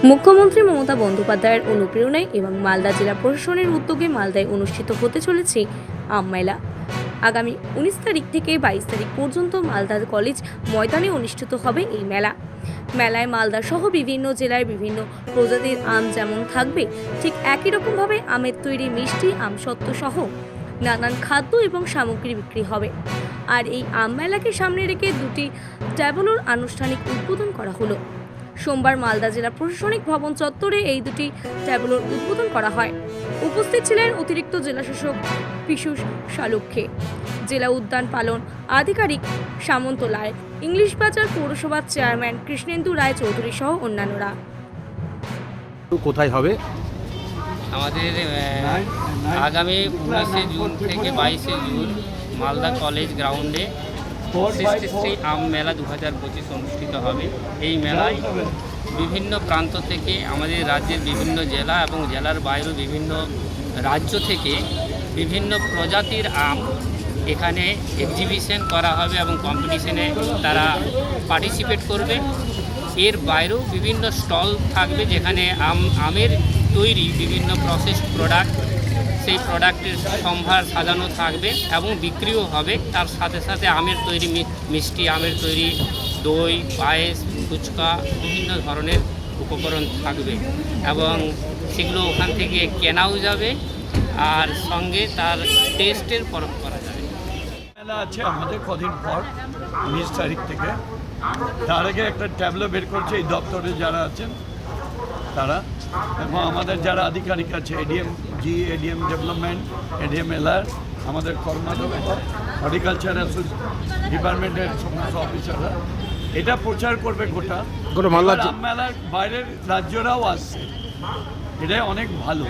মুখ্যমন্ত্রী মমতা বন্দ্যোপাধ্যায়ের অনুপ্রেরণায় এবং মালদা জেলা প্রশাসনের উদ্যোগে মালদায় অনুষ্ঠিত হতে চলেছে আম মেলা। আগামী 19 তারিখ থেকে 22 তারিখ পর্যন্ত মালদা কলেজ ময়দানে অনুষ্ঠিত হবে এই মেলা। মেলায় মালদা সহ বিভিন্ন জেলায় বিভিন্ন প্রজাতির আম যেমন থাকবে, ঠিক একই রকমভাবে আমের তৈরি মিষ্টি, আমসত্ত্ব সহ নানান খাদ্য এবং সামগ্রী বিক্রি হবে। আর এই আম মেলাকে সামনে রেখে দুটি ট্যাবলোর আনুষ্ঠানিক উদ্বোধন করা হলো। সোমবার মালদা জেলা প্রশাসনিক ভবন চত্বরে এই দুটি ট্যাবলোর উদ্বোধন করা হয়। উপস্থিত ছিলেন অতিরিক্ত জেলাশাসক পীযূষ সালুক্ষে, জেলা উদ্যান পালন আধিকারিক সামন্ত রায়, ইংলিশ বাজার পৌরসভার চেয়ারম্যান কৃষ্ণেন্দু রায় চৌধুরী সহ অন্যান্যরা। কোথায় হবে? আমাদের আগামী 19শে জুন থেকে 22শে জুন মালদা কলেজ গ্রাউন্ডে শ্রী আম মেলা 2025 অনুষ্ঠিত হবে। এই মেলায় বিভিন্ন প্রান্ত থেকে আমাদের রাজ্যের বিভিন্ন জেলা এবং জেলার বাইরেও বিভিন্ন রাজ্য থেকে বিভিন্ন প্রজাতির আম এখানে এক্সিবিশন করা হবে এবং কম্পিটিশনে তারা পার্টিসিপেট করবে। এর বাইরেও বিভিন্ন স্টল থাকবে যেখানে আমের তৈরি বিভিন্ন প্রসেসড প্রোডাক্ট, সেই প্রোডাক্টের সম্ভার সাজানো থাকবে এবং বিক্রিও হবে। তার সাথে সাথে আমের তৈরি মিষ্টি, আমের তৈরি দই, পায়েস, ফুচকা, বিভিন্ন ধরনের উপকরণ থাকবে এবং সেগুলো ওখান থেকে কেনাও যাবে আর সঙ্গে তার টেস্টের পরখ করা যাবে। মেলা আছে আমাদের কদিন পর 19 তারিখ থেকে। তার আগে একটা ট্যাবলো বের করছে এই দপ্তরে যারা আছেন তারা, এবং আমাদের যারা আধিকারিক আছে এডিএম ডেভেলপমেন্ট, এডিএম এলআর, আমাদের কর্মাধ্যক্ষ, হর্টিকালচার ডিপার্টমেন্টের সমস্ত অফিসাররা এটা প্রচার করবে গোটা মেলার বাইরের রাজ্যরাও আসছে। এটাই অনেক ভালো।